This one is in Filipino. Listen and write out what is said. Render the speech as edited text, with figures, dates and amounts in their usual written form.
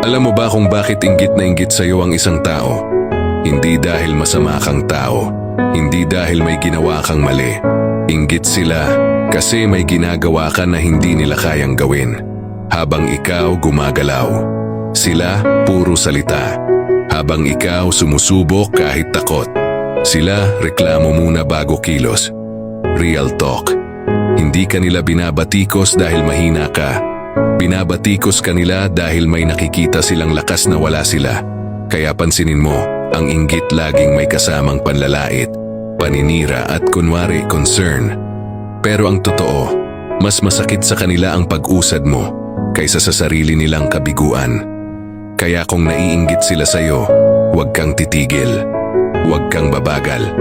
Alam mo ba kung bakit inggit na inggit sa'yo ang isang tao? Hindi dahil masama kang tao, hindi dahil may ginawa kang mali. Inggit sila kasi may ginagawa ka na hindi nila kayang gawin. Habang ikaw gumagalaw, sila puro salita. Habang ikaw sumusubok kahit takot, sila reklamo muna bago kilos. Real talk. Hindi ka nila binabatikos dahil mahina ka. Binabatikos ka nila dahil may nakikita silang lakas na wala sila. Kaya pansinin mo, ang inggit laging may kasamang panlalait, paninira at kunwari concern. Pero ang totoo, mas masakit sa kanila ang pag-usad mo kaysa sa sarili nilang kabiguan. Kaya kung naiinggit sila sa'yo, huwag kang titigil, huwag kang babagal.